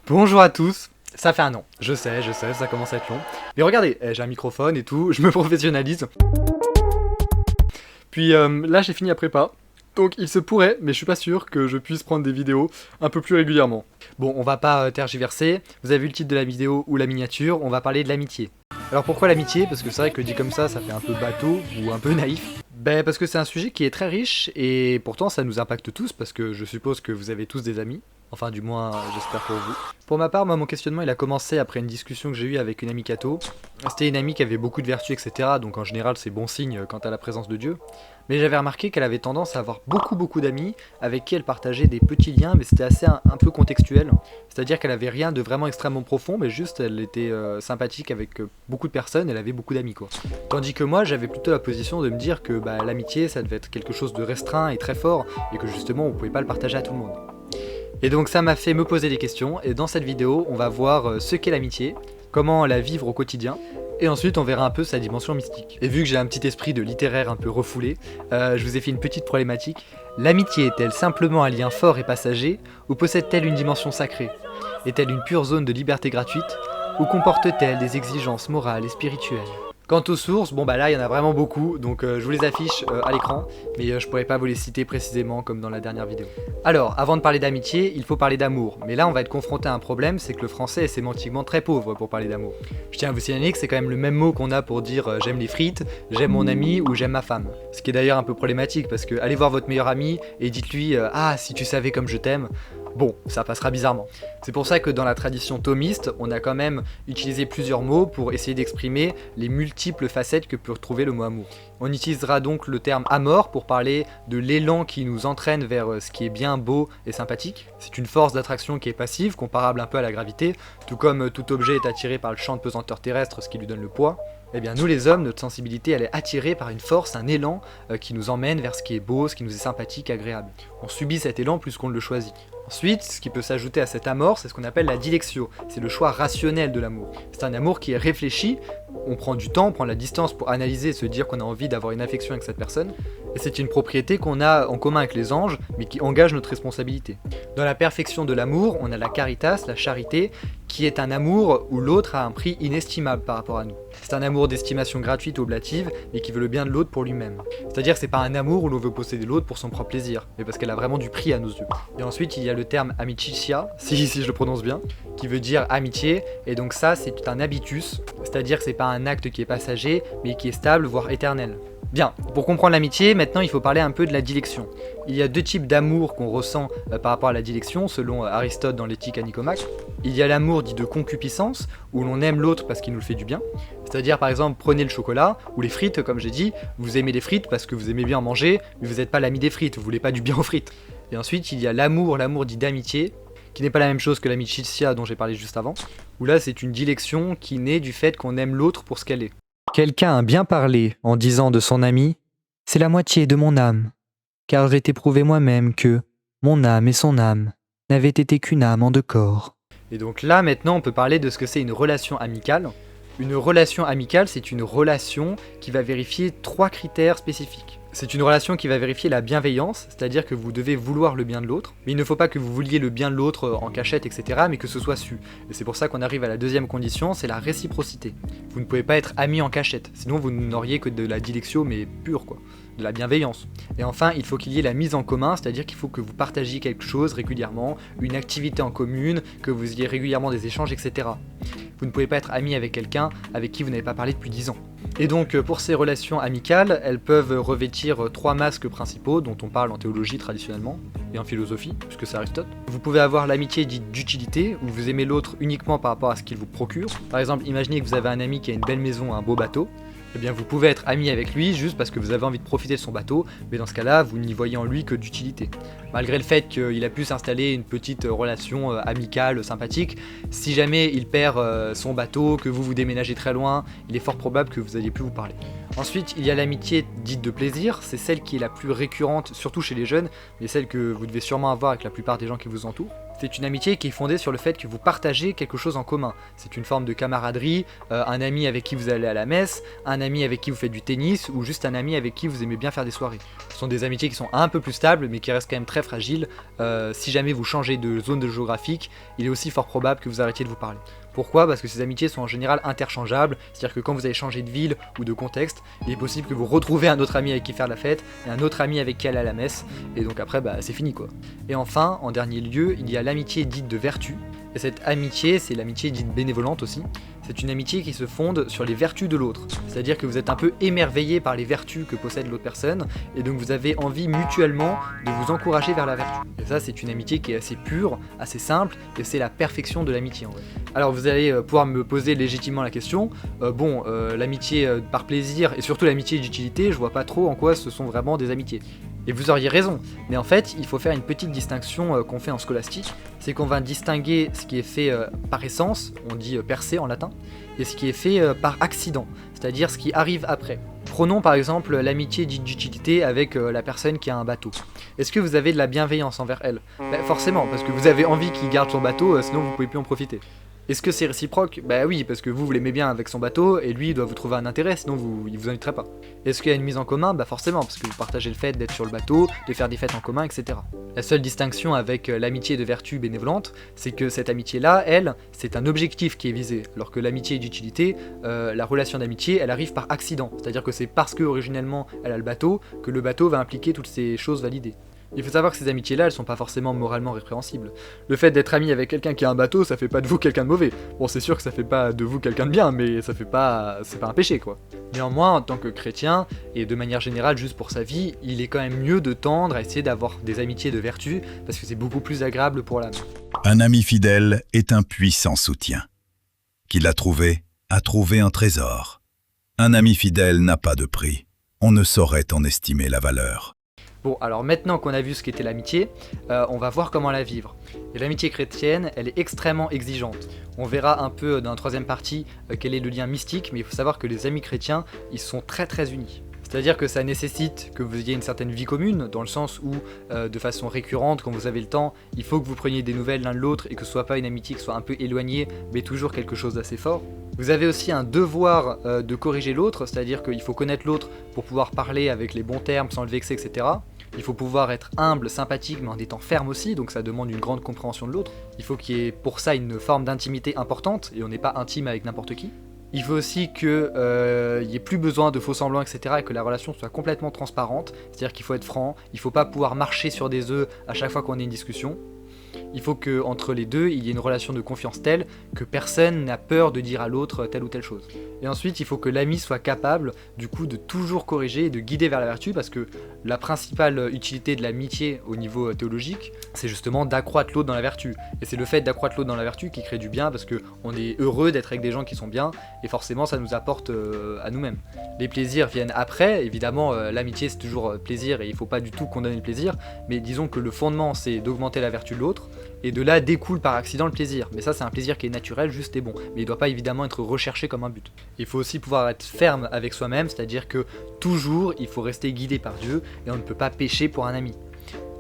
Bonjour à tous, ça fait un an, je sais, ça commence à être long. Mais regardez, j'ai un microphone et tout, je me professionnalise. Puis là j'ai fini la prépa, donc il se pourrait, mais je suis pas sûr que je puisse prendre des vidéos un peu plus régulièrement. Bon, on va pas tergiverser, vous avez vu le titre de la vidéo ou la miniature, on va parler de l'amitié. Alors pourquoi l'amitié? Parce que c'est vrai que dit comme ça fait un peu bateau ou un peu naïf. Ben parce que c'est un sujet qui est très riche et pourtant ça nous impacte tous parce que je suppose que vous avez tous des amis. Enfin du moins j'espère pour vous. Pour ma part, moi mon questionnement il a commencé après une discussion que j'ai eue avec une amie catho. C'était une amie qui avait beaucoup de vertus etc. Donc en général c'est bon signe quant à la présence de Dieu. Mais j'avais remarqué qu'elle avait tendance à avoir beaucoup d'amis avec qui elle partageait des petits liens mais c'était assez un peu contextuel. C'est-à-dire qu'elle avait rien de vraiment extrêmement profond mais juste elle était sympathique avec beaucoup de personnes, elle avait beaucoup d'amis quoi. Tandis que moi j'avais plutôt la position de me dire que l'amitié ça devait être quelque chose de restreint et très fort et que justement on pouvait pas le partager à tout le monde. Et donc ça m'a fait me poser des questions et dans cette vidéo on va voir ce qu'est l'amitié, comment la vivre au quotidien et ensuite on verra un peu sa dimension mystique. Et vu que j'ai un petit esprit de littéraire un peu refoulé, je vous ai fait une petite problématique. L'amitié est-elle simplement un lien fort et passager ou possède-t-elle une dimension sacrée? Est-elle une pure zone de liberté gratuite ou comporte-t-elle des exigences morales et spirituelles? Quant aux sources, bon bah là il y en a vraiment beaucoup, donc je vous les affiche à l'écran, mais je pourrais pas vous les citer précisément comme dans la dernière vidéo. Alors, avant de parler d'amitié, il faut parler d'amour, mais là on va être confronté à un problème, c'est que le français est sémantiquement très pauvre pour parler d'amour. Je tiens à vous signaler que c'est quand même le même mot qu'on a pour dire j'aime les frites, j'aime mon ami ou j'aime ma femme. Ce qui est d'ailleurs un peu problématique parce que allez voir votre meilleur ami et dites-lui ah si tu savais comme je t'aime. Bon, ça passera bizarrement. C'est pour ça que dans la tradition thomiste, on a quand même utilisé plusieurs mots pour essayer d'exprimer les multiples facettes que peut retrouver le mot amour. On utilisera donc le terme amor pour parler de l'élan qui nous entraîne vers ce qui est bien, beau et sympathique. C'est une force d'attraction qui est passive, comparable un peu à la gravité, tout comme tout objet est attiré par le champ de pesanteur terrestre, ce qui lui donne le poids. Eh bien nous les hommes, notre sensibilité elle est attirée par une force, un élan qui nous emmène vers ce qui est beau, ce qui nous est sympathique, agréable. On subit cet élan plus qu'on ne le choisit. Ensuite, ce qui peut s'ajouter à cet amour, c'est ce qu'on appelle la dilectio. C'est le choix rationnel de l'amour. C'est un amour qui est réfléchi, on prend du temps, on prend la distance pour analyser et se dire qu'on a envie d'avoir une affection avec cette personne. Et c'est une propriété qu'on a en commun avec les anges, mais qui engage notre responsabilité. Dans la perfection de l'amour, on a la caritas, la charité, qui est un amour où l'autre a un prix inestimable par rapport à nous. C'est un amour d'estimation gratuite ou oblative, mais qui veut le bien de l'autre pour lui-même. C'est-à-dire que c'est pas un amour où l'on veut posséder l'autre pour son propre plaisir, mais parce qu'elle a vraiment du prix à nos yeux. Et ensuite, il y a le terme amicitia, si je le prononce bien, qui veut dire amitié, et donc ça, c'est un habitus, c'est-à-dire que c'est pas un acte qui est passager, mais qui est stable, voire éternel. Bien, pour comprendre l'amitié, maintenant il faut parler un peu de la dilection. Il y a deux types d'amour qu'on ressent par rapport à la dilection, selon Aristote dans l'éthique à Nicomaque. Il y a l'amour dit de concupiscence, où l'on aime l'autre parce qu'il nous le fait du bien. C'est-à-dire par exemple, prenez le chocolat, ou les frites comme j'ai dit, vous aimez les frites parce que vous aimez bien en manger, mais vous n'êtes pas l'ami des frites, vous voulez pas du bien aux frites. Et ensuite il y a l'amour dit d'amitié, qui n'est pas la même chose que l'amicizia dont j'ai parlé juste avant, où là c'est une dilection qui naît du fait qu'on aime l'autre pour ce qu'elle est. Quelqu'un a bien parlé en disant de son ami « C'est la moitié de mon âme, car j'ai éprouvé moi-même que mon âme et son âme n'avaient été qu'une âme en deux corps. » Et donc là, maintenant, on peut parler de ce que c'est une relation amicale. Une relation amicale, c'est une relation qui va vérifier 3 critères spécifiques. C'est une relation qui va vérifier la bienveillance, c'est-à-dire que vous devez vouloir le bien de l'autre, mais il ne faut pas que vous vouliez le bien de l'autre en cachette, etc., mais que ce soit su. Et c'est pour ça qu'on arrive à la deuxième condition, c'est la réciprocité. Vous ne pouvez pas être amis en cachette, sinon vous n'auriez que de la dilection, mais pure quoi, de la bienveillance. Et enfin, il faut qu'il y ait la mise en commun, c'est-à-dire qu'il faut que vous partagiez quelque chose régulièrement, une activité en commune, que vous ayez régulièrement des échanges, etc. Vous ne pouvez pas être ami avec quelqu'un avec qui vous n'avez pas parlé depuis 10 ans. Et donc pour ces relations amicales, elles peuvent revêtir 3 masques principaux dont on parle en théologie traditionnellement et en philosophie, puisque c'est Aristote. Vous pouvez avoir l'amitié dite d'utilité, où vous aimez l'autre uniquement par rapport à ce qu'il vous procure. Par exemple, imaginez que vous avez un ami qui a une belle maison, un beau bateau. Eh bien vous pouvez être ami avec lui juste parce que vous avez envie de profiter de son bateau, mais dans ce cas-là, vous n'y voyez en lui que d'utilité. Malgré le fait qu'il a pu s'installer une petite relation amicale, sympathique, si jamais il perd son bateau, que vous déménagez très loin, il est fort probable que vous alliez plus vous parler. Ensuite, il y a l'amitié dite de plaisir, c'est celle qui est la plus récurrente, surtout chez les jeunes, mais celle que vous devez sûrement avoir avec la plupart des gens qui vous entourent. C'est une amitié qui est fondée sur le fait que vous partagez quelque chose en commun. C'est une forme de camaraderie, un ami avec qui vous allez à la messe, un ami avec qui vous faites du tennis, ou juste un ami avec qui vous aimez bien faire des soirées. Ce sont des amitiés qui sont un peu plus stables, mais qui restent quand même très fragiles. Si jamais vous changez de zone géographique, il est aussi fort probable que vous arrêtiez de vous parler. Pourquoi ? Parce que ces amitiés sont en général interchangeables, c'est-à-dire que quand vous allez changer de ville ou de contexte, il est possible que vous retrouviez un autre ami avec qui faire la fête, et un autre ami avec qui aller à la messe, et donc après c'est fini quoi. Et enfin, en dernier lieu, il y a l'amitié dite de vertu, et cette amitié, c'est l'amitié dite bénévolente aussi. C'est une amitié qui se fonde sur les vertus de l'autre, c'est-à-dire que vous êtes un peu émerveillé par les vertus que possède l'autre personne, et donc vous avez envie mutuellement de vous encourager vers la vertu. Et ça, c'est une amitié qui est assez pure, assez simple, et c'est la perfection de l'amitié en vrai. Alors vous allez pouvoir me poser légitimement la question, l'amitié par plaisir, et surtout l'amitié d'utilité, je vois pas trop en quoi ce sont vraiment des amitiés. Et vous auriez raison, mais en fait, il faut faire une petite distinction qu'on fait en scolastique, c'est qu'on va distinguer ce qui est fait par essence, on dit per se en latin, et ce qui est fait par accident, c'est-à-dire ce qui arrive après. Prenons par exemple l'amitié dite d'utilité avec la personne qui a un bateau. Est-ce que vous avez de la bienveillance envers elle ? Forcément, parce que vous avez envie qu'il garde son bateau, sinon vous pouvez plus en profiter. Est-ce que c'est réciproque ? Oui, parce que vous l'aimez bien avec son bateau, et lui il doit vous trouver un intérêt, sinon il vous inviterait pas. Est-ce qu'il y a une mise en commun ? Forcément, parce que vous partagez le fait d'être sur le bateau, de faire des fêtes en commun, etc. La seule distinction avec l'amitié de vertu bénévolente, c'est que cette amitié-là, elle, c'est un objectif qui est visé, alors que l'amitié d'utilité, la relation d'amitié, elle arrive par accident. C'est-à-dire que c'est parce que originellement elle a le bateau, que le bateau va impliquer toutes ces choses validées. Il faut savoir que ces amitiés-là, elles sont pas forcément moralement répréhensibles. Le fait d'être ami avec quelqu'un qui a un bateau, ça fait pas de vous quelqu'un de mauvais. Bon, c'est sûr que ça fait pas de vous quelqu'un de bien, mais ça fait pas... c'est pas un péché, quoi. Néanmoins, en tant que chrétien, et de manière générale, juste pour sa vie, il est quand même mieux de tendre à essayer d'avoir des amitiés de vertu, parce que c'est beaucoup plus agréable pour l'âme. Un ami fidèle est un puissant soutien. Qui l'a trouvé, a trouvé un trésor. Un ami fidèle n'a pas de prix. On ne saurait en estimer la valeur. Bon, alors maintenant qu'on a vu ce qu'était l'amitié, on va voir comment la vivre. Et l'amitié chrétienne, elle est extrêmement exigeante. On verra un peu dans la troisième partie quel est le lien mystique, mais il faut savoir que les amis chrétiens, ils sont très très unis. C'est-à-dire que ça nécessite que vous ayez une certaine vie commune, dans le sens où, de façon récurrente, quand vous avez le temps, il faut que vous preniez des nouvelles l'un de l'autre et que ce soit pas une amitié qui soit un peu éloignée, mais toujours quelque chose d'assez fort. Vous avez aussi un devoir de corriger l'autre, c'est-à-dire qu'il faut connaître l'autre pour pouvoir parler avec les bons termes sans le vexer, etc. Il faut pouvoir être humble, sympathique, mais en étant ferme aussi, donc ça demande une grande compréhension de l'autre. Il faut qu'il y ait pour ça une forme d'intimité importante, et on n'est pas intime avec n'importe qui. Il faut aussi qu'il n'y ait plus besoin de faux semblants, etc. et que la relation soit complètement transparente, c'est-à-dire qu'il faut être franc, il ne faut pas pouvoir marcher sur des œufs à chaque fois qu'on a une discussion. Il faut qu'entre les deux, il y ait une relation de confiance telle que personne n'a peur de dire à l'autre telle ou telle chose. Et ensuite, il faut que l'ami soit capable, du coup, de toujours corriger et de guider vers la vertu, parce que la principale utilité de l'amitié au niveau théologique, c'est justement d'accroître l'autre dans la vertu. Et c'est le fait d'accroître l'autre dans la vertu qui crée du bien, parce qu'on est heureux d'être avec des gens qui sont bien, et forcément, ça nous apporte à nous-mêmes. Les plaisirs viennent après, évidemment, l'amitié c'est toujours plaisir, et il ne faut pas du tout condamner le plaisir, mais disons que le fondement, c'est d'augmenter la vertu de l'autre, et de là découle par accident le plaisir. Mais ça, c'est un plaisir qui est naturel, juste et bon. Mais il ne doit pas évidemment être recherché comme un but. Il faut aussi pouvoir être ferme avec soi-même, c'est-à-dire que toujours, il faut rester guidé par Dieu, et on ne peut pas pécher pour un ami.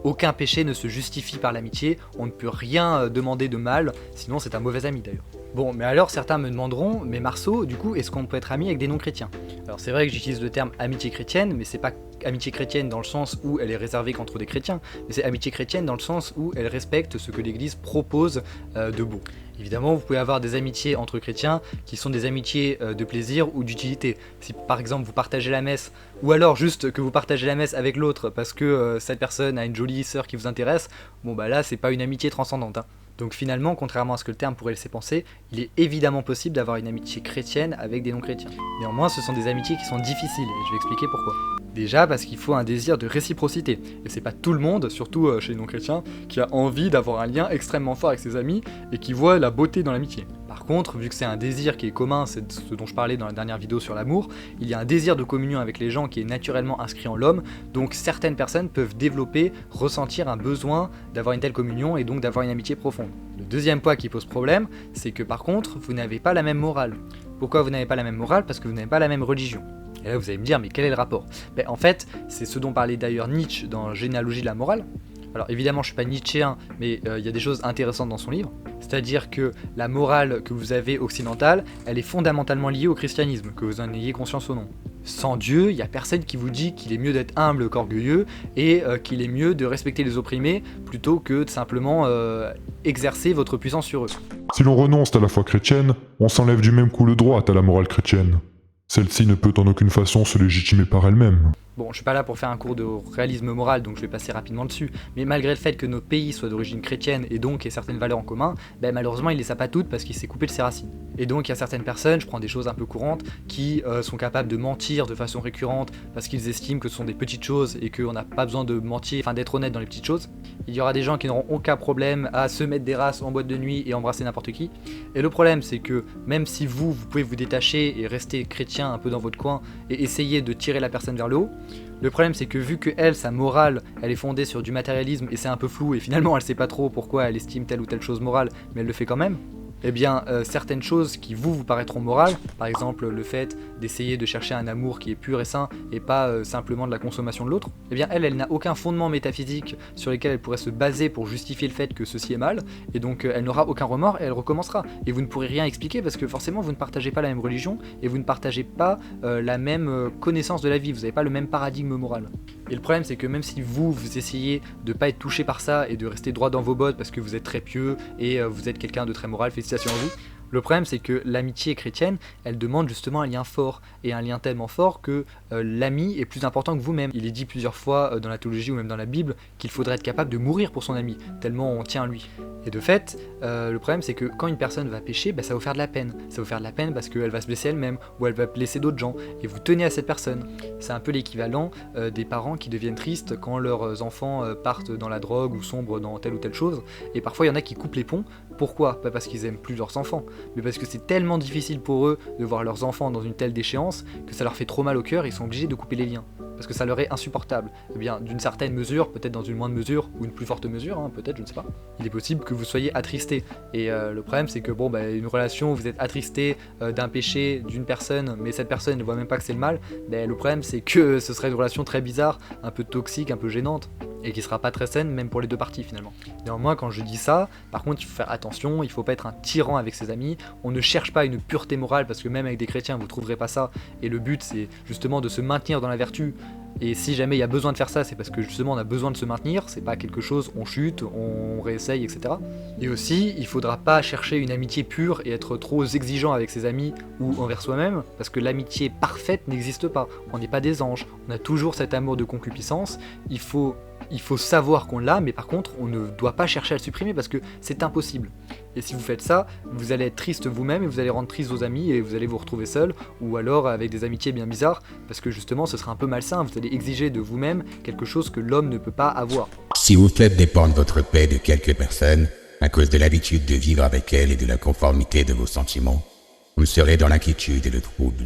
Aucun péché ne se justifie par l'amitié, on ne peut rien demander de mal, sinon c'est un mauvais ami d'ailleurs. Bon, mais alors certains me demanderont, mais Marceau, du coup, est-ce qu'on peut être ami avec des non-chrétiens ? Alors c'est vrai que j'utilise le terme amitié chrétienne, mais c'est pas amitié chrétienne dans le sens où elle est réservée qu'entre des chrétiens, mais c'est amitié chrétienne dans le sens où elle respecte ce que l'Église propose de beau. Évidemment, vous pouvez avoir des amitiés entre chrétiens qui sont des amitiés de plaisir ou d'utilité. Si par exemple vous partagez la messe, ou alors juste que vous partagez la messe avec l'autre parce que cette personne a une jolie sœur qui vous intéresse, bon bah là c'est pas une amitié transcendante. Donc finalement, contrairement à ce que le terme pourrait laisser penser, il est évidemment possible d'avoir une amitié chrétienne avec des non-chrétiens. Néanmoins, ce sont des amitiés qui sont difficiles, et je vais expliquer pourquoi. Déjà parce qu'il faut un désir de réciprocité, et c'est pas tout le monde, surtout chez les non-chrétiens, qui a envie d'avoir un lien extrêmement fort avec ses amis, et qui voit la beauté dans l'amitié. Par contre, vu que c'est un désir qui est commun, c'est ce dont je parlais dans la dernière vidéo sur l'amour, il y a un désir de communion avec les gens qui est naturellement inscrit en l'homme, donc certaines personnes peuvent développer, ressentir un besoin d'avoir une telle communion et donc d'avoir une amitié profonde. Le deuxième point qui pose problème, c'est que par contre, vous n'avez pas la même morale. Pourquoi vous n'avez pas la même morale ? Parce que vous n'avez pas la même religion. Et là vous allez me dire, mais quel est le rapport ? En fait, c'est ce dont parlait d'ailleurs Nietzsche dans Généalogie de la morale. Alors évidemment je suis pas nietzschéen, mais il y a des choses intéressantes dans son livre. C'est-à-dire que la morale que vous avez occidentale, elle est fondamentalement liée au christianisme, que vous en ayez conscience ou non. Sans Dieu, il n'y a personne qui vous dit qu'il est mieux d'être humble qu'orgueilleux et qu'il est mieux de respecter les opprimés plutôt que de simplement exercer votre puissance sur eux. Si l'on renonce à la foi chrétienne, on s'enlève du même coup le droit à la morale chrétienne. Celle-ci ne peut en aucune façon se légitimer par elle-même. Bon, je suis pas là pour faire un cours de réalisme moral, donc je vais passer rapidement dessus, mais malgré le fait que notre pays soit d'origine chrétienne et donc ait certaines valeurs en commun, malheureusement il les a pas toutes parce qu'il s'est coupé de ses racines. Et donc il y a certaines personnes, je prends des choses un peu courantes, qui sont capables de mentir de façon récurrente parce qu'ils estiment que ce sont des petites choses et qu'on n'a pas besoin de mentir, enfin d'être honnête dans les petites choses. Il y aura des gens qui n'auront aucun problème à se mettre des races en boîte de nuit et embrasser n'importe qui. Et le problème c'est que même si vous pouvez vous détacher et rester chrétien un peu dans votre coin et essayer de tirer la personne vers le haut, le problème c'est que vu que elle, sa morale, elle est fondée sur du matérialisme et c'est un peu flou et finalement elle sait pas trop pourquoi elle estime telle ou telle chose morale, mais elle le fait quand même, eh bien certaines choses qui vous paraîtront morales, par exemple le fait d'essayer de chercher un amour qui est pur et sain et pas simplement de la consommation de l'autre, eh bien elle n'a aucun fondement métaphysique sur lequel elle pourrait se baser pour justifier le fait que ceci est mal, et donc elle n'aura aucun remords et elle recommencera. Et vous ne pourrez rien expliquer parce que forcément vous ne partagez pas la même religion et vous ne partagez pas la même connaissance de la vie, vous n'avez pas le même paradigme moral. Et le problème c'est que même si vous essayez de pas être touché par ça et de rester droit dans vos bottes parce que vous êtes très pieux et vous êtes quelqu'un de très moral, félicitations à vous, le problème c'est que l'amitié chrétienne, elle demande justement un lien fort, et un lien tellement fort que l'ami est plus important que vous-même. Il est dit plusieurs fois dans la théologie ou même dans la Bible qu'il faudrait être capable de mourir pour son ami, tellement on tient à lui. Et de fait, le problème c'est que quand une personne va pécher, ça va vous faire de la peine. Ça va vous faire de la peine parce qu'elle va se blesser elle-même, ou elle va blesser d'autres gens, et vous tenez à cette personne. C'est un peu l'équivalent des parents qui deviennent tristes quand leurs enfants partent dans la drogue ou sombrent dans telle ou telle chose, et parfois il y en a qui coupent les ponts. Pourquoi ? Pas parce qu'ils aiment plus leurs enfants, mais parce que c'est tellement difficile pour eux de voir leurs enfants dans une telle déchéance que ça leur fait trop mal au cœur et ils sont obligés de couper les liens, parce que ça leur est insupportable. Et bien, d'une certaine mesure, peut-être dans une moindre mesure, ou une plus forte mesure, peut-être, je ne sais pas, il est possible que vous soyez attristé. Et le problème c'est que une relation où vous êtes attristé d'un péché d'une personne, mais cette personne ne voit même pas que c'est le mal, le problème c'est que ce serait une relation très bizarre, un peu toxique, un peu gênante, et qui sera pas très saine même pour les deux parties finalement. Néanmoins quand je dis ça, par contre il faut faire attention, il faut pas être un tyran avec ses amis, on ne cherche pas une pureté morale parce que même avec des chrétiens vous trouverez pas ça, et le but c'est justement de se maintenir dans la vertu, et si jamais il y a besoin de faire ça c'est parce que justement on a besoin de se maintenir, c'est pas quelque chose, on chute, on réessaye, etc. Et aussi il faudra pas chercher une amitié pure et être trop exigeant avec ses amis ou envers soi-même, parce que l'amitié parfaite n'existe pas, on n'est pas des anges, on a toujours cet amour de concupiscence, il faut savoir qu'on l'a, mais par contre on ne doit pas chercher à le supprimer parce que c'est impossible. Et si vous faites ça, vous allez être triste vous-même et vous allez rendre triste vos amis et vous allez vous retrouver seul, ou alors avec des amitiés bien bizarres, parce que justement ce sera un peu malsain, vous allez exiger de vous-même quelque chose que l'homme ne peut pas avoir. Si vous faites dépendre votre paix de quelques personnes, à cause de l'habitude de vivre avec elles et de la conformité de vos sentiments, vous serez dans l'inquiétude et le trouble.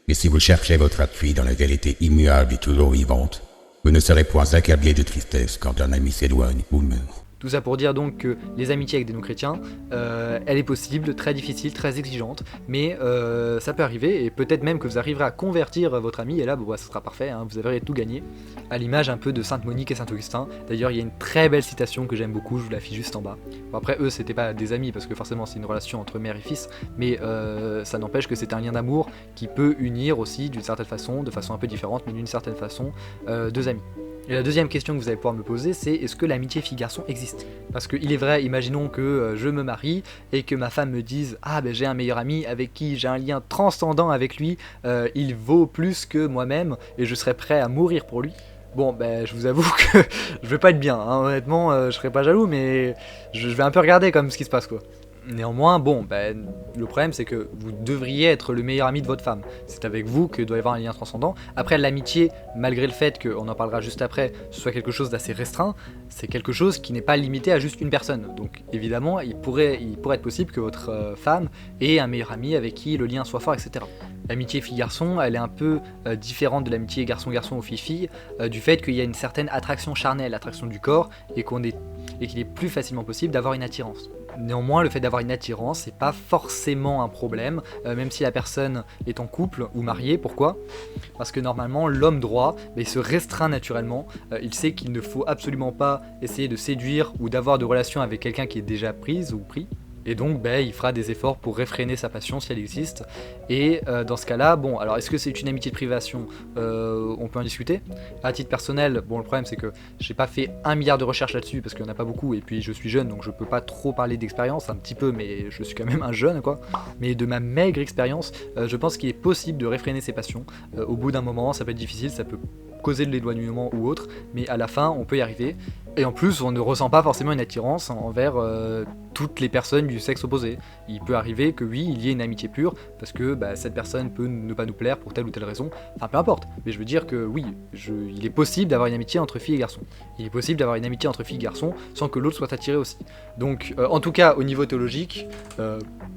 Mais si vous cherchez votre appui dans la vérité immuable et toujours vivante, vous ne serez point accablé de tristesse quand un ami s'éloigne ou meurt. Tout ça pour dire donc que les amitiés avec des non-chrétiens, elle est possible, très difficile, très exigeante, mais ça peut arriver, et peut-être même que vous arriverez à convertir votre ami, et là ce sera parfait, vous avez tout gagné, à l'image un peu de Sainte Monique et Saint Augustin. D'ailleurs il y a une très belle citation que j'aime beaucoup, je vous la fie juste en bas. Bon, après eux c'était pas des amis, parce que forcément c'est une relation entre mère et fils, mais ça n'empêche que c'est un lien d'amour qui peut unir aussi d'une certaine façon, de façon un peu différente, mais d'une certaine façon, deux amis. Et la deuxième question que vous allez pouvoir me poser, c'est est-ce que l'amitié fille-garçon existe ? Parce qu'il est vrai, imaginons que je me marie et que ma femme me dise « Ah j'ai un meilleur ami avec qui j'ai un lien transcendant avec lui, il vaut plus que moi-même et je serais prêt à mourir pour lui ». Bon je vous avoue que je vais pas être bien, honnêtement je serais pas jaloux, mais je vais un peu regarder comme ce qui se passe quoi. Néanmoins, le problème c'est que vous devriez être le meilleur ami de votre femme. C'est avec vous que doit y avoir un lien transcendant. Après, l'amitié, malgré le fait qu'on en parlera juste après, ce soit quelque chose d'assez restreint, c'est quelque chose qui n'est pas limité à juste une personne. Donc évidemment, il pourrait être possible que votre femme ait un meilleur ami avec qui le lien soit fort, etc. L'amitié fille-garçon, elle est un peu différente de l'amitié garçon-garçon ou fille-fille, du fait qu'il y a une certaine attraction charnelle, attraction du corps, et qu'il est plus facilement possible d'avoir une attirance. Néanmoins, le fait d'avoir une attirance, c'est pas forcément un problème, même si la personne est en couple ou mariée. Pourquoi ? Parce que normalement, l'homme droit, il se restreint naturellement. Il sait qu'il ne faut absolument pas essayer de séduire ou d'avoir de relations avec quelqu'un qui est déjà prise ou pris. Et donc il fera des efforts pour réfréner sa passion si elle existe. Et dans ce cas-là, bon, alors est-ce que c'est une amitié de privation ? On peut en discuter. À titre personnel, bon, le problème c'est que j'ai pas fait 1 milliard de recherches là-dessus parce qu'il n'y en a pas beaucoup, et puis je suis jeune donc je peux pas trop parler d'expérience, un petit peu, mais je suis quand même un jeune quoi. Mais de ma maigre expérience, je pense qu'il est possible de réfréner ses passions. Au bout d'un moment, ça peut être difficile, ça peut causer de l'éloignement ou autre, mais à la fin on peut y arriver. Et en plus, on ne ressent pas forcément une attirance envers toutes les personnes du sexe opposé. Il peut arriver que oui, il y ait une amitié pure, parce que cette personne peut ne pas nous plaire pour telle ou telle raison. Enfin, peu importe. Mais je veux dire que oui, il est possible d'avoir une amitié entre filles et garçons. Il est possible d'avoir une amitié entre filles et garçons sans que l'autre soit attiré aussi. Donc, en tout cas, au niveau théologique, il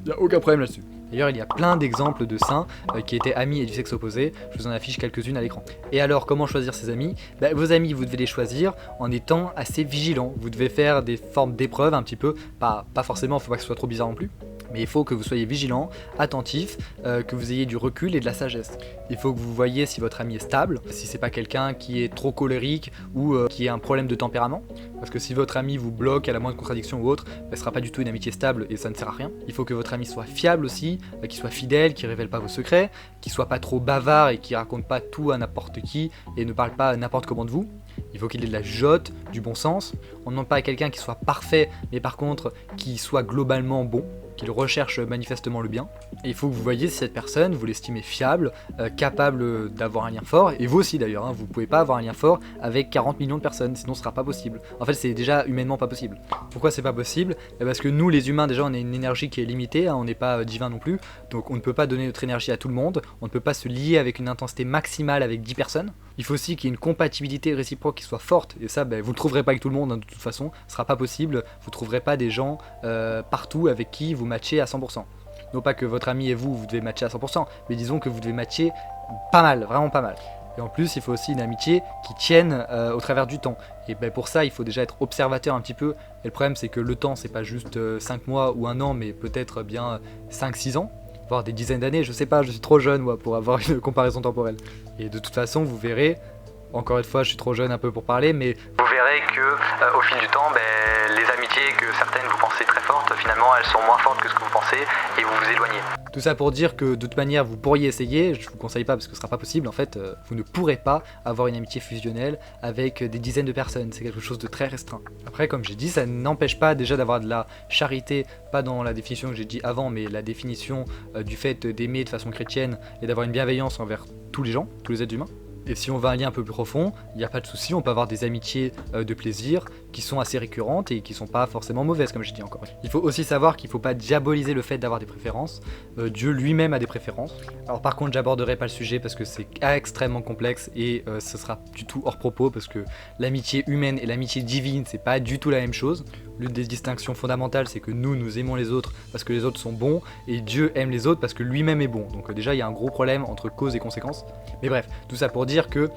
n'y a aucun problème là-dessus. D'ailleurs, il y a plein d'exemples de saints qui étaient amis et du sexe opposé. Je vous en affiche quelques-unes à l'écran. Et alors, comment choisir ses amis ? Vos amis, vous devez les choisir en étant assez vigilant. Vous devez faire des formes d'épreuves un petit peu. Pas forcément, il ne faut pas que ce soit trop bizarre non plus. Mais il faut que vous soyez vigilant, attentif, que vous ayez du recul et de la sagesse. Il faut que vous voyez si votre ami est stable, si c'est pas quelqu'un qui est trop colérique ou qui a un problème de tempérament. Parce que si votre ami vous bloque à la moindre contradiction ou autre, ce sera pas du tout une amitié stable et ça ne sert à rien. Il faut que votre ami soit fiable aussi, qu'il soit fidèle, qu'il révèle pas vos secrets, qu'il soit pas trop bavard et qu'il raconte pas tout à n'importe qui et ne parle pas n'importe comment de vous. Il faut qu'il ait de la jugeote, du bon sens. On ne demande pas à quelqu'un qui soit parfait, mais par contre qui soit globalement bon, qu'il recherche manifestement le bien. Et il faut que vous voyez si cette personne, vous l'estimez fiable, capable d'avoir un lien fort, et vous aussi d'ailleurs, vous pouvez pas avoir un lien fort avec 40 millions de personnes, sinon ce sera pas possible. En fait, c'est déjà humainement pas possible. Pourquoi c'est pas possible ? Parce que nous, les humains, déjà, on a une énergie qui est limitée, on n'est pas divin non plus, donc on ne peut pas donner notre énergie à tout le monde, on ne peut pas se lier avec une intensité maximale avec 10 personnes. Il faut aussi qu'il y ait une compatibilité réciproque qui soit forte, et ça, vous le trouverez pas avec tout le monde, de toute façon, ce sera pas possible, vous trouverez pas des gens partout avec qui vous matchez à 100%. Non pas que votre ami et vous devez matcher à 100%, mais disons que vous devez matcher pas mal, vraiment pas mal. Et en plus, il faut aussi une amitié qui tienne au travers du temps. Et pour ça, il faut déjà être observateur un petit peu. Et le problème, c'est que le temps, c'est pas juste 5 mois ou 1 an, mais peut-être bien 5-6 ans, voire des dizaines d'années, je sais pas, je suis trop jeune moi pour avoir une comparaison temporelle. Et de toute façon, vous verrez, encore une fois, je suis trop jeune un peu pour parler, mais vous verrez que au fil du temps, les amitiés que certaines vous pensez très fortes, finalement elles sont moins fortes que ce que vous pensez et vous vous éloignez. Tout ça pour dire que de toute manière vous pourriez essayer, je vous conseille pas parce que ce sera pas possible, en fait vous ne pourrez pas avoir une amitié fusionnelle avec des dizaines de personnes, c'est quelque chose de très restreint. Après comme j'ai dit, ça n'empêche pas déjà d'avoir de la charité, pas dans la définition que j'ai dit avant, mais la définition du fait d'aimer de façon chrétienne et d'avoir une bienveillance envers tous les gens, tous les êtres humains. Et si on va à un lien un peu plus profond, il n'y a pas de souci, on peut avoir des amitiés de plaisir qui sont assez récurrentes et qui sont pas forcément mauvaises, comme je dis encore. Il faut aussi savoir qu'il ne faut pas diaboliser le fait d'avoir des préférences. Dieu lui-même a des préférences. Alors par contre, j'aborderai pas le sujet parce que c'est extrêmement complexe et ce sera du tout hors propos parce que l'amitié humaine et l'amitié divine, c'est pas du tout la même chose. L'une des distinctions fondamentales, c'est que nous aimons les autres parce que les autres sont bons et Dieu aime les autres parce que lui-même est bon. Donc déjà, il y a un gros problème entre cause et conséquence. Mais bref, tout ça pour dire que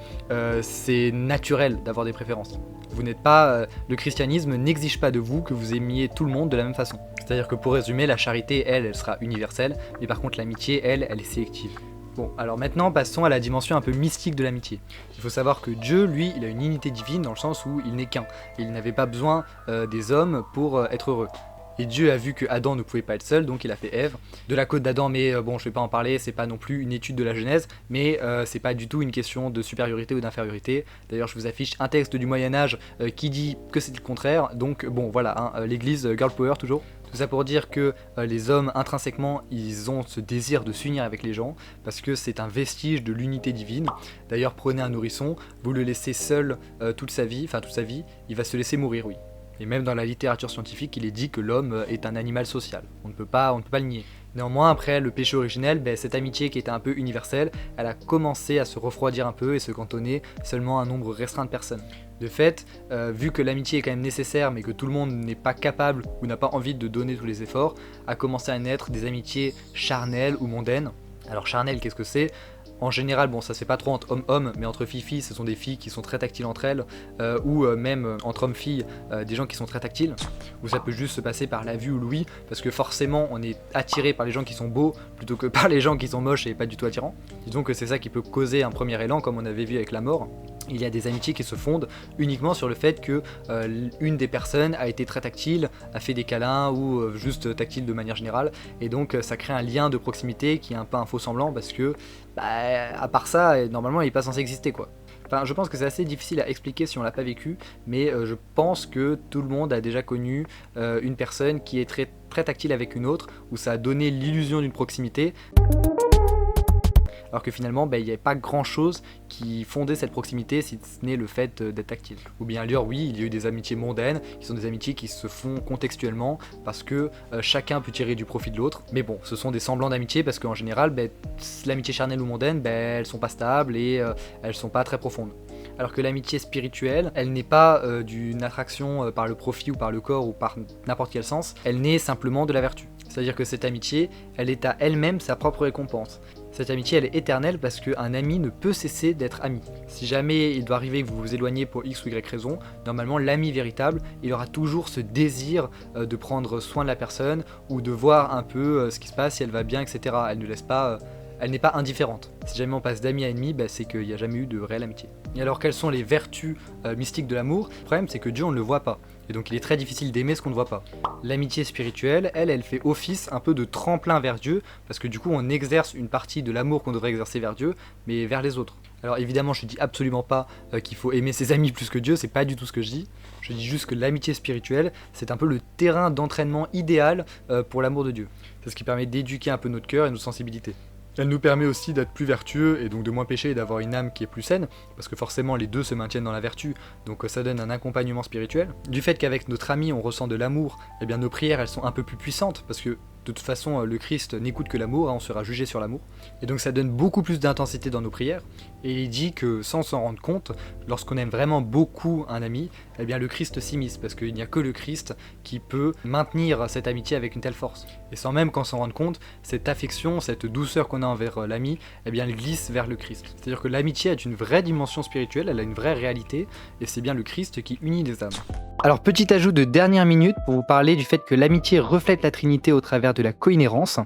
c'est naturel d'avoir des préférences. Vous n'êtes pas, le christianisme n'exige pas de vous que vous aimiez tout le monde de la même façon. C'est-à-dire que pour résumer, la charité, elle sera universelle, mais par contre l'amitié, elle est sélective. Bon, alors maintenant passons à la dimension un peu mystique de l'amitié. Il faut savoir que Dieu, lui, il a une unité divine dans le sens où il n'est qu'un. Il n'avait pas besoin des hommes pour être heureux. Et Dieu a vu que Adam ne pouvait pas être seul, donc il a fait Ève. De la côte d'Adam, mais bon, je vais pas en parler, c'est pas non plus une étude de la Genèse, mais c'est pas du tout une question de supériorité ou d'infériorité. D'ailleurs, je vous affiche un texte du Moyen-Âge qui dit que c'est le contraire, donc bon, voilà, l'église Girl Power toujours. Tout ça pour dire que les hommes, intrinsèquement, ils ont ce désir de s'unir avec les gens, parce que c'est un vestige de l'unité divine. D'ailleurs, prenez un nourrisson, vous le laissez seul toute sa vie, il va se laisser mourir, oui. Et même dans la littérature scientifique, il est dit que l'homme est un animal social. On ne peut pas le nier. Néanmoins, après le péché originel, cette amitié qui était un peu universelle, elle a commencé à se refroidir un peu et se cantonner seulement à un nombre restreint de personnes. De fait, vu que l'amitié est quand même nécessaire, mais que tout le monde n'est pas capable ou n'a pas envie de donner tous les efforts, a commencé à naître des amitiés charnelles ou mondaines. Alors charnelles, qu'est-ce que c'est ? En général, bon, ça se fait pas trop entre hommes-hommes, mais entre filles-filles, ce sont des filles qui sont très tactiles entre elles, ou même entre hommes-filles, des gens qui sont très tactiles, ou ça peut juste se passer par la vue ou l'ouïe, parce que forcément on est attiré par les gens qui sont beaux plutôt que par les gens qui sont moches et pas du tout attirants. Disons que c'est ça qui peut causer un premier élan, comme on avait vu avec la mort. Il y a des amitiés qui se fondent uniquement sur le fait que une des personnes a été très tactile, a fait des câlins ou juste tactile de manière générale, et donc ça crée un lien de proximité qui est un peu un faux semblant parce que à part ça, normalement il n'est pas censé exister quoi. Enfin, je pense que c'est assez difficile à expliquer si on l'a pas vécu, mais je pense que tout le monde a déjà connu une personne qui est très, très tactile avec une autre, où ça a donné l'illusion d'une proximité, alors que finalement il n'y avait pas grand chose qui fondait cette proximité si ce n'est le fait d'être tactile. Ou bien alors oui, il y a eu des amitiés mondaines, qui sont des amitiés qui se font contextuellement, parce que chacun peut tirer du profit de l'autre, mais bon, ce sont des semblants d'amitié, parce qu'en général, l'amitié charnelle ou mondaine, elles sont pas stables et elles sont pas très profondes. Alors que l'amitié spirituelle, elle n'est pas d'une attraction par le profit ou par le corps ou par n'importe quel sens, elle naît simplement de la vertu. C'est-à-dire que cette amitié, elle est à elle-même sa propre récompense. Cette amitié, elle est éternelle parce qu'un ami ne peut cesser d'être ami. Si jamais il doit arriver que vous vous éloignez pour X ou Y raison, normalement l'ami véritable, il aura toujours ce désir de prendre soin de la personne ou de voir un peu ce qui se passe, si elle va bien, etc. Elle n'est pas indifférente. Si jamais on passe d'ami à ennemi, c'est qu'il n'y a jamais eu de réelle amitié. Et alors quelles sont les vertus mystiques de l'amour? Le problème c'est que Dieu on ne le voit pas. Et donc il est très difficile d'aimer ce qu'on ne voit pas. L'amitié spirituelle, elle fait office un peu de tremplin vers Dieu, parce que du coup on exerce une partie de l'amour qu'on devrait exercer vers Dieu, mais vers les autres. Alors évidemment je dis absolument pas qu'il faut aimer ses amis plus que Dieu, c'est pas du tout ce que je dis. Je dis juste que l'amitié spirituelle, c'est un peu le terrain d'entraînement idéal pour l'amour de Dieu. C'est ce qui permet d'éduquer un peu notre cœur et nos sensibilités. Elle nous permet aussi d'être plus vertueux et donc de moins pécher et d'avoir une âme qui est plus saine, parce que forcément les deux se maintiennent dans la vertu, donc ça donne un accompagnement spirituel. Du fait qu'avec notre ami on ressent de l'amour, eh bien nos prières elles sont un peu plus puissantes, parce que de toute façon le Christ n'écoute que l'amour, on sera jugé sur l'amour. Et donc ça donne beaucoup plus d'intensité dans nos prières, et il dit que sans s'en rendre compte, lorsqu'on aime vraiment beaucoup un ami, eh bien le Christ s'immisce, parce qu'il n'y a que le Christ qui peut maintenir cette amitié avec une telle force. Et sans même qu'on s'en rende compte, cette affection, cette douceur qu'on a envers l'ami, eh bien elle glisse vers le Christ. C'est-à-dire que l'amitié a une vraie dimension spirituelle, elle a une vraie réalité, et c'est bien le Christ qui unit les âmes. Alors petit ajout de dernière minute pour vous parler du fait que l'amitié reflète la Trinité au travers de la coinhérence.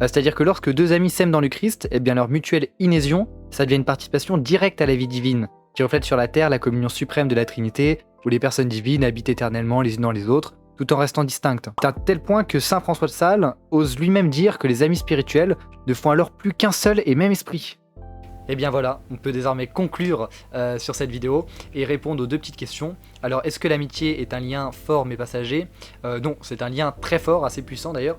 C'est-à-dire que lorsque deux amis s'aiment dans le Christ, eh bien leur mutuelle inhésion, ça devient une participation directe à la vie divine, qui reflète sur la terre la communion suprême de la Trinité, où les personnes divines habitent éternellement les unes dans les autres, tout en restant distinctes. C'est à tel point que saint François de Sales ose lui-même dire que les amis spirituels ne font alors plus qu'un seul et même esprit. Et bien voilà, on peut désormais conclure sur cette vidéo et répondre aux deux petites questions. Alors, est-ce que l'amitié est un lien fort mais passager? Non, c'est un lien très fort, assez puissant d'ailleurs,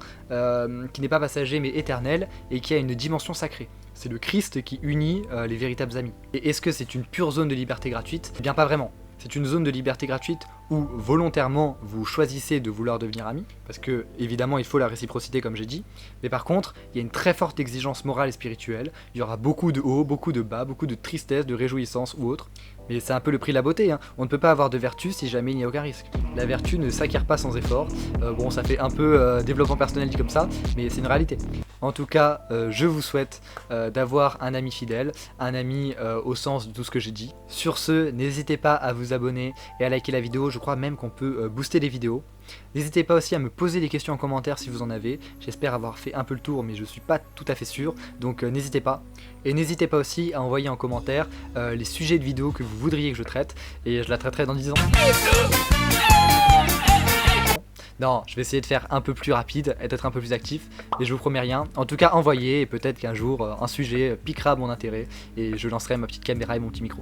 qui n'est pas passager mais éternel et qui a une dimension sacrée. C'est le Christ qui unit les véritables amis. Et est-ce que c'est une pure zone de liberté gratuite? Eh bien pas vraiment. C'est une zone de liberté gratuite où volontairement vous choisissez de vouloir devenir ami, parce que évidemment il faut la réciprocité comme j'ai dit, mais par contre il y a une très forte exigence morale et spirituelle, il y aura beaucoup de hauts, beaucoup de bas, beaucoup de tristesse, de réjouissance ou autre, mais c'est un peu le prix de la beauté, hein. On ne peut pas avoir de vertu si jamais il n'y a aucun risque. La vertu ne s'acquiert pas sans effort, bon ça fait un peu développement personnel dit comme ça, mais c'est une réalité. En tout cas, je vous souhaite d'avoir un ami fidèle, un ami au sens de tout ce que j'ai dit. Sur ce, n'hésitez pas à vous abonner et à liker la vidéo, je crois même qu'on peut booster les vidéos. N'hésitez pas aussi à me poser des questions en commentaire si vous en avez, j'espère avoir fait un peu le tour mais je suis pas tout à fait sûr, donc n'hésitez pas. Et n'hésitez pas aussi à envoyer en commentaire les sujets de vidéos que vous voudriez que je traite, et je la traiterai dans 10 ans. Non, je vais essayer de faire un peu plus rapide et d'être un peu plus actif, et je vous promets rien. En tout cas, envoyez, et peut-être qu'un jour, un sujet piquera mon intérêt, et je lancerai ma petite caméra et mon petit micro.